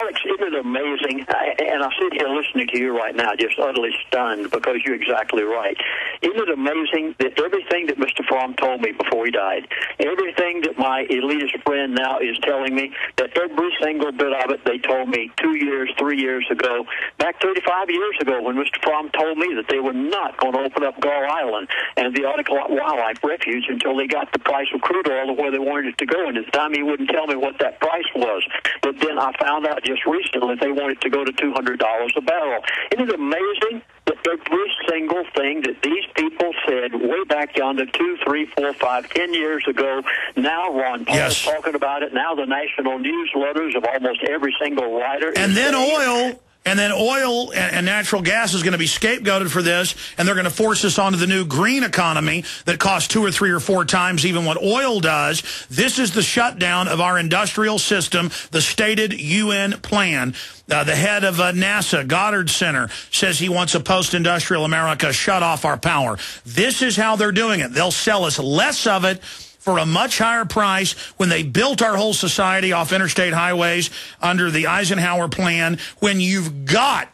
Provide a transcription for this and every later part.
Alex, isn't it amazing? And I sit here listening to you right now, just utterly stunned, because you're exactly right. Isn't it amazing that everything that Mr. Fromm told me before he died, everything that my elitist friend now is telling me, that every single bit of it they told me 2 years, 3 years ago, back 35 years ago when Mr. Fromm told me that they were not going to open up Gull Island and the Arctic Wildlife Refuge until they got the price of crude oil to where they wanted it to go. And at the time, he wouldn't tell me what that price was. But then I found out just recently they wanted to go to $200 a barrel. Isn't it amazing that every single thing that these people said way back yonder 2, 3, 4, 5, 10 years ago, now Ron Paul is talking about it, now the national newsletters of almost every single writer. And then oil... And then oil and natural gas is going to be scapegoated for this, and they're going to force us onto the new green economy that costs 2 or 3 or 4 times even what oil does. This is the shutdown of our industrial system, the stated UN plan. The head of NASA, Goddard Center, says he wants a post-industrial America, shut off our power. This is how they're doing it. They'll sell us less of it for a much higher price. When they built our whole society off interstate highways under the Eisenhower plan, when you've got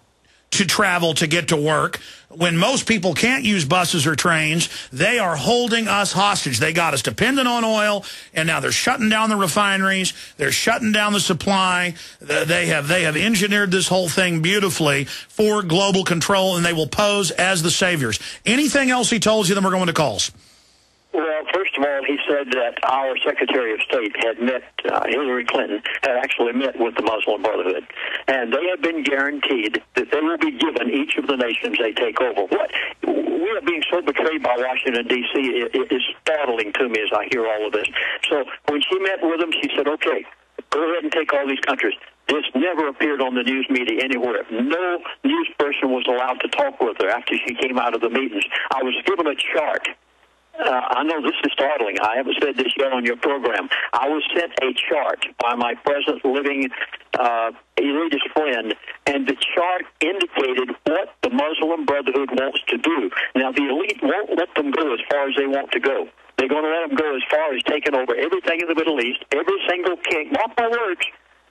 to travel to get to work, when most people can't use buses or trains, they are holding us hostage. They got us dependent on oil, and now they're shutting down the refineries. They're shutting down the supply. They have engineered this whole thing beautifully for global control, and they will pose as the saviors. Anything else he told you, then we're going to calls. Well, first of all, he said that our Secretary of State had met, Hillary Clinton had actually met with the Muslim Brotherhood, and they have been guaranteed that they will be given each of the nations they take over. What we are being so betrayed by Washington, D.C., it is startling to me as I hear all of this. So when she met with them, she said, okay, go ahead and take all these countries. This never appeared on the news media anywhere. No news person was allowed to talk with her after she came out of the meetings. I was given a chart. I know this is startling. I haven't said this yet on your program. I was sent a chart by my present living elitist friend, and the chart indicated what the Muslim Brotherhood wants to do. Now, the elite won't let them go as far as they want to go. They're going to let them go as far as taking over everything in the Middle East, every single king. Mark my words.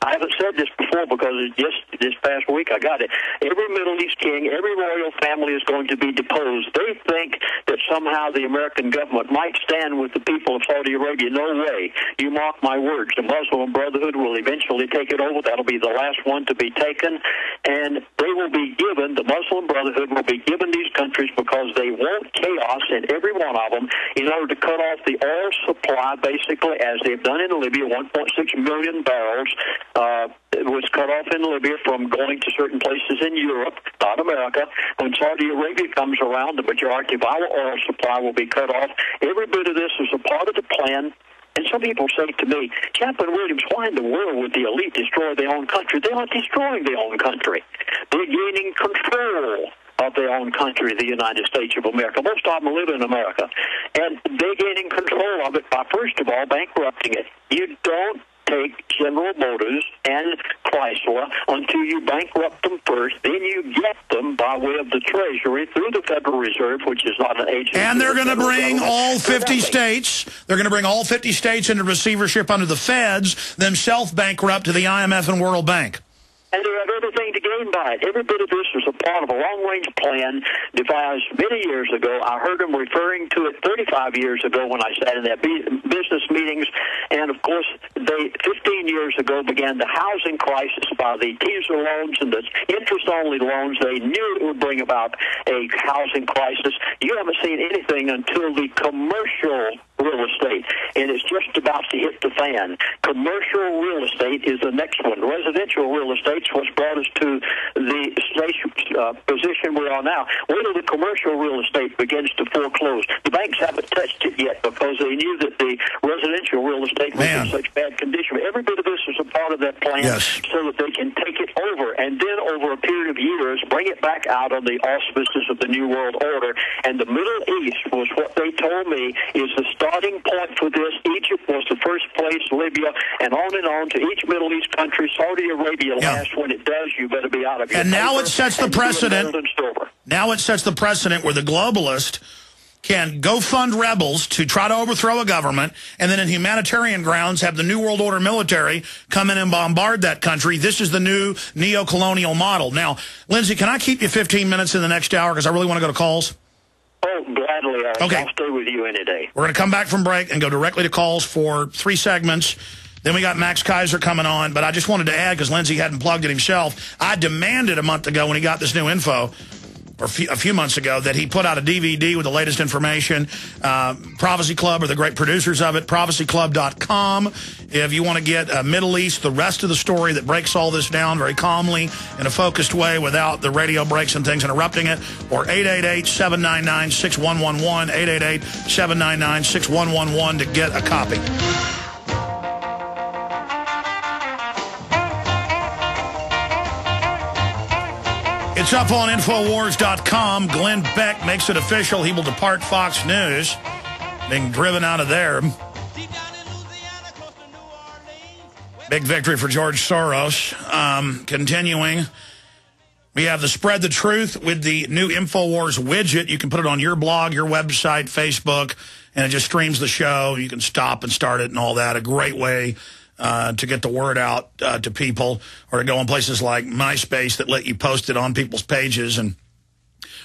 I haven't said this before because just this past week I got it. Every Middle East king, every royal family is going to be deposed. They think that somehow the American government might stand with the people of Saudi Arabia. No way. You mark my words. The Muslim Brotherhood will eventually take it over. That'll be the last one to be taken. And they will be given, the Muslim Brotherhood will be given these countries because they want chaos in every one of them in order to cut off the oil supply, basically, as they've done in Libya, 1.6 million barrels. It was cut off in Libya from going to certain places in Europe, not America. When Saudi Arabia comes around, the majority of our oil supply will be cut off. Every bit of this is a part of the plan. And some people say to me, Chaplain Williams, why in the world would the elite destroy their own country? They're not destroying their own country. They're gaining control of their own country, the United States of America. Most of them live in America. And they're gaining control of it by, first of all, bankrupting it. You don't take General Motors and Chrysler until you bankrupt them first. Then you get them by way of the Treasury through the Federal Reserve, which is not an agency. And they're going to bring all 50 states. They're going to bring all 50 states into receivership under the feds, themselves bankrupt to the IMF and World Bank. And they have everything to gain by it. Every bit of this was a part of a long-range plan devised many years ago. I heard them referring to it 35 years ago when I sat in their business meetings. And, of course, they 15 years ago began the housing crisis by the teaser loans and the interest-only loans. They knew it would bring about a housing crisis. You haven't seen anything until the commercial real estate, and it's just about to hit the fan. Commercial real estate is the next one. Residential real estate is what's brought us to the position we are now. Wait till the commercial real estate begins to foreclose. The banks haven't touched it yet because they knew that the residential real estate was in such bad condition. Every bit of this is a part of that plan so that they can take it over, and then over a period of years bring it back out on the auspices of the New World Order. And the Middle East was what they told me is the starting point for this. Egypt was the first place, Libya, and on to each Middle East country. Saudi Arabia last. When it does, you better be out of your And now it sets the precedent. Now it sets the precedent where the globalist can go fund rebels to try to overthrow a government, and then in humanitarian grounds have the New World Order military come in and bombard that country. This is the new neo-colonial model. Now, Lindsey, can I keep you 15 minutes in the next hour because I really want to go to calls? Oh, gladly. Okay. I'll stay with you any day. We're going to come back from break and go directly to calls for 3 segments. Then we got Max Kaiser coming on. But I just wanted to add, because Lindsey hadn't plugged it himself, I demanded a month ago when he got this new info, or a few months ago, that he put out a DVD with the latest information. Prophecy Club are the great producers of it, prophecyclub.com. If you want to get Middle East, the rest of the story that breaks all this down very calmly in a focused way without the radio breaks and things interrupting it, or 888-799-6111, 888-799-6111 to get a copy. It's up on Infowars.com. Glenn Beck makes it official. He will depart Fox News, being driven out of there. Big victory for George Soros. Continuing, we have the Spread the Truth with the new Infowars widget. You can put it on your blog, your website, Facebook, and it just streams the show. You can stop and start it and all that. A great way to get the word out to people, or to go on places like MySpace that let you post it on people's pages. And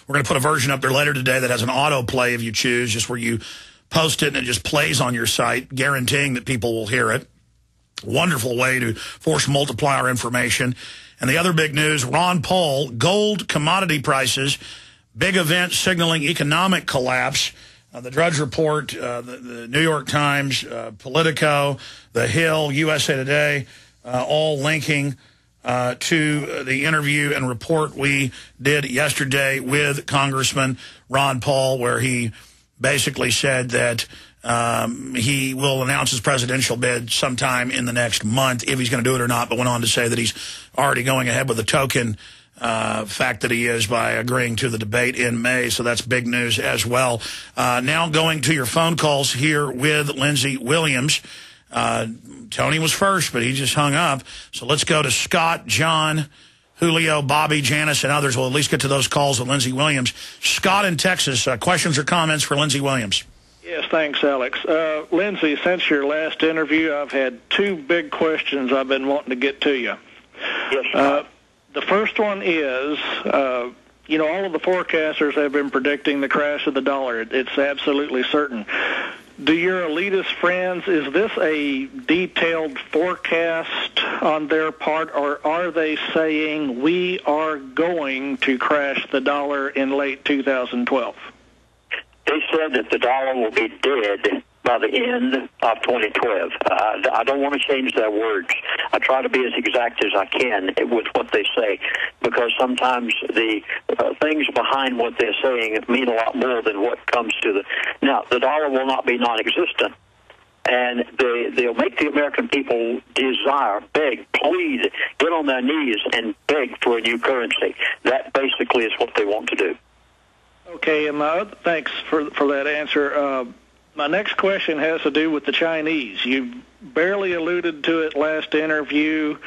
we're going to put a version up there later today that has an autoplay if you choose, just where you post it and it just plays on your site, guaranteeing that people will hear it. Wonderful way to force multiply our information. And the other big news, Ron Paul, gold commodity prices, big event signaling economic collapse. The Drudge Report, the New York Times, Politico, The Hill, USA Today, all linking to the interview and report we did yesterday with Congressman Ron Paul, where he basically said that he will announce his presidential bid sometime in the next month, if he's going to do it or not, but went on to say that he's already going ahead with a token fact that he is by agreeing to the debate in May. So that's big news as well. Now going to your phone calls here with Lindsey-Williams. Tony was first, but he just hung up. So let's go to Scott, John, Julio, Bobby, Janice, and others. We'll at least get to those calls with Lindsey-Williams. Scott in Texas, questions or comments for Lindsey-Williams? Yes, thanks, Alex. Lindsey, since your last interview, I've had 2 big questions I've been wanting to get to you. Yes, the first one is, all of the forecasters have been predicting the crash of the dollar. It's absolutely certain. Do your elitist friends, is this a detailed forecast on their part, or are they saying we are going to crash the dollar in late 2012? They said that the dollar will be dead by the end of 2012. I don't want to change their words. I try to be as exact as I can with what they say, because sometimes the things behind what they're saying mean a lot more than what comes to the... Now, the dollar will not be non-existent, and they'll make the American people desire, beg, plead, get on their knees and beg for a new currency. That basically is what they want to do. Okay, and thanks for that answer. My next question has to do with the Chinese. You barely alluded to it last interview.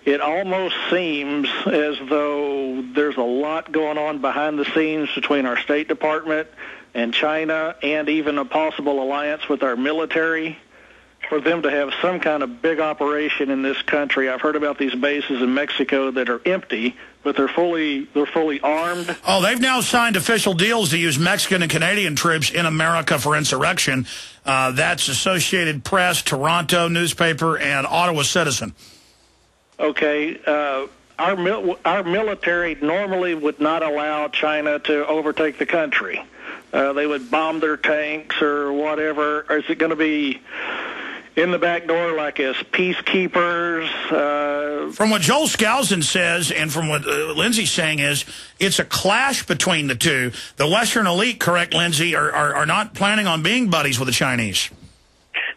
It almost seems as though there's a lot going on behind the scenes between our State Department and China, and even a possible alliance with our military, for them to have some kind of big operation in this country. I've heard about these bases in Mexico that are empty, but they're fully armed. Oh, they've now signed official deals to use Mexican and Canadian troops in America for insurrection. That's Associated Press, Toronto newspaper, and Ottawa Citizen. Okay. Our military normally would not allow China to overtake the country. They would bomb their tanks or whatever. Or is it going to be in the back door like as peacekeepers? From what Joel Skousen says, and from what Lindsey's saying, is it's a clash between the two. The Western elite, correct, Lindsey, are not planning on being buddies with the Chinese.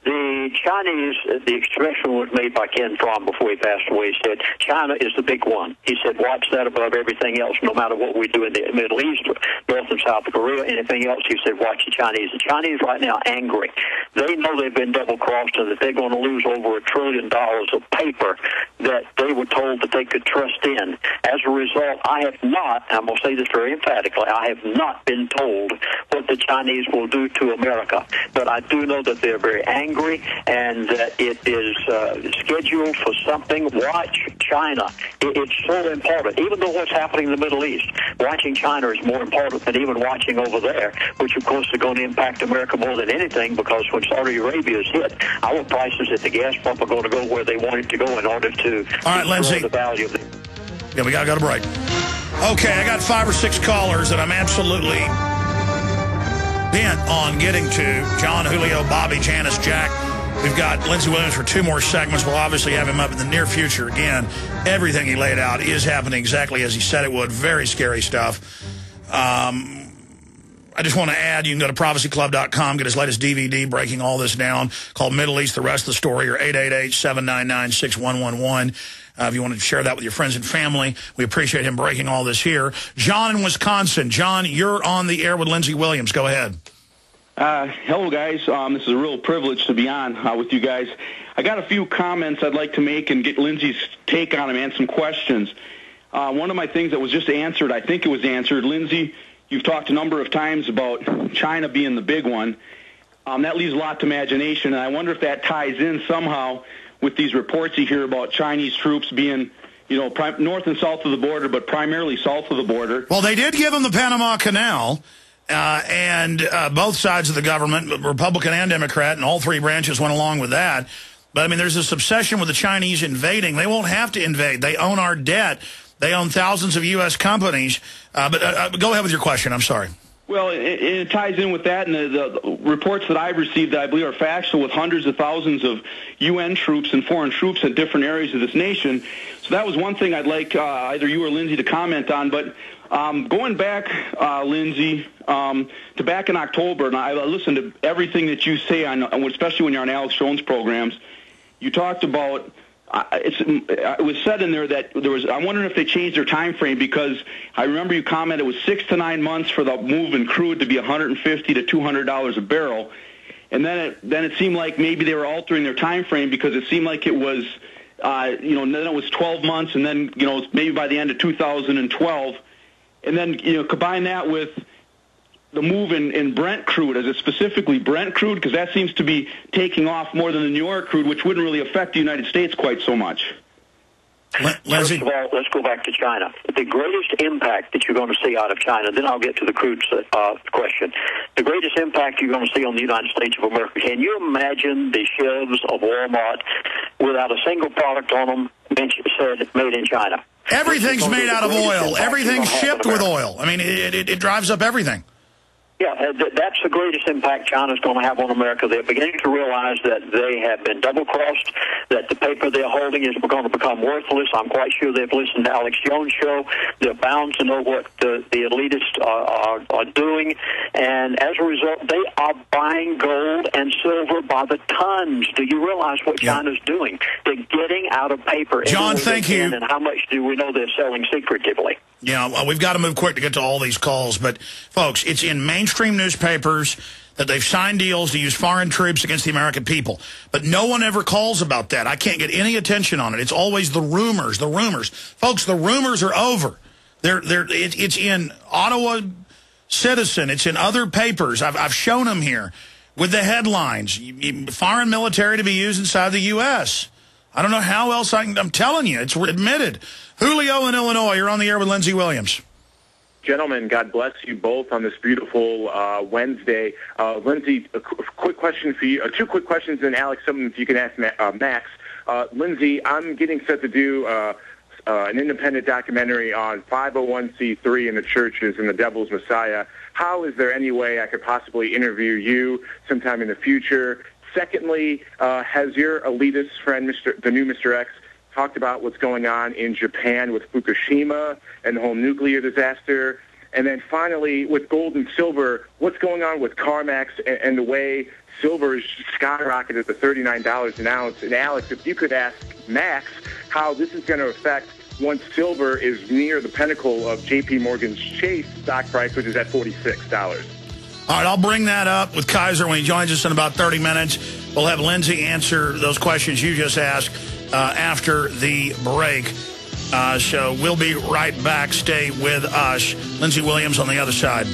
The Chinese the expression was made by Ken Fromm before he passed away. He said, China is the big one. He said, watch that above everything else, no matter what we do in the Middle East, North and South Korea, anything else. He said, watch the Chinese. The Chinese right now angry. They know they've been double-crossed and that they're going to lose over $1 trillion of paper that they were told that they could trust in. As a result, I have not, and I'm going to say this very emphatically, I have not been told what the Chinese will do to America. But I do know that they're very angry and that it is scheduled for something. Watch China. It's so important. Even though what's happening in the Middle East, watching China is more important than even watching over there, which of course is going to impact America more than anything, because when Saudi Arabia is hit, our prices at the gas pump are going to go where they want it to go in order to Lindsey, the value of it. Yeah, we got to go to break. Okay, I got 5 or 6 callers that I'm absolutely bent on getting to. John, Julio, Bobby, Janice, Jack. We've got Lindsey Williams for 2 more segments. We'll obviously have him up in the near future. Again, everything he laid out is happening exactly as he said it would. Very scary stuff. I just want to add, you can go to prophecyclub.com, get his latest DVD breaking all this down, called Middle East, the rest of the story, or 888-799-6111. If you want to share that with your friends and family, we appreciate him breaking all this here. John in Wisconsin. John, you're on the air with Lindsey Williams. Go ahead. Hello, guys. This is a real privilege to be on with you guys. I got a few comments I'd like to make and get Lindsey's take on them and some questions. One of my things that was just answered, I think it was answered, Lindsey, you've talked a number of times about China being the big one. That leaves a lot to imagination, and I wonder if that ties in somehow with these reports you hear about Chinese troops being, north and south of the border, but primarily south of the border. Well, they did give them the Panama Canal, and both sides of the government, Republican and Democrat, and all 3 branches went along with that. But, I mean, there's this obsession with the Chinese invading. They won't have to invade. They own our debt. They own thousands of U.S. companies. But go ahead with your question. I'm sorry. Well, it ties in with that, and the reports that I've received that I believe are factual, with hundreds of thousands of UN troops and foreign troops in different areas of this nation. So that was one thing I'd like either you or Lindsey to comment on. But going back, Lindsey, to back in October, and I listened to everything that you say, especially when you're on Alex Jones' programs, you talked about... it was said in there that there was. I'm wondering if they changed their time frame, because I remember you commented it was 6 to 9 months for the move in crude to be $150 to $200 a barrel, and then it seemed like maybe they were altering their time frame, because it seemed like it was, then it was 12 months, and then maybe by the end of 2012, and then combine that with the move in Brent crude. Is it specifically Brent crude? Because that seems to be taking off more than the New York crude, which wouldn't really affect the United States quite so much. First of all, let's go back to China. The greatest impact that you're going to see out of China, then I'll get to the crude question. The greatest impact you're going to see on the United States of America. Can you imagine the shelves of Walmart without a single product on them said made in China? Everything's made out of oil. Everything's shipped with oil. I mean, it drives up everything. Yeah, that's the greatest impact China's going to have on America. They're beginning to realize that they have been double-crossed, that the paper they're holding is going to become worthless. I'm quite sure they've listened to Alex Jones' show. They're bound to know what the elitists are doing. And as a result, they are buying gold and silver by the tons. Do you realize what China's doing? They're getting out of paper. John, thank you. And how much do we know they're selling secretively? Yeah, we've got to move quick to get to all these calls. But, folks, it's in mainstream newspapers that they've signed deals to use foreign troops against the American people. But no one ever calls about that. I can't get any attention on it. It's always the rumors, the rumors. Folks, the rumors are over. It's in Ottawa Citizen. It's in other papers. I've shown them here with the headlines. Foreign military to be used inside the U.S. I don't know how else I'm telling you. It's admitted. Julio in Illinois, you're on the air with Lindsey Williams. Gentlemen, God bless you both on this beautiful Wednesday. Lindsey, a quick question for you. 2 quick questions, and Alex, something if you can ask Max. Lindsey, I'm getting set to do an independent documentary on 501c3 in the churches and the devil's Messiah. How is there any way I could possibly interview you sometime in the future? Secondly, has your elitist friend, the new Mr. X, talked about what's going on in Japan with Fukushima and the whole nuclear disaster? And then finally, with gold and silver, what's going on with CarMax and the way silver is skyrocketed to $39 an ounce? And Alex, if you could ask Max how this is going to affect once silver is near the pinnacle of J.P. Morgan's Chase stock price, which is at $46. All right, I'll bring that up with Kaiser when he joins us in about 30 minutes. We'll have Lindsey answer those questions you just asked after the break. So we'll be right back. Stay with us. Lindsey Williams on the other side.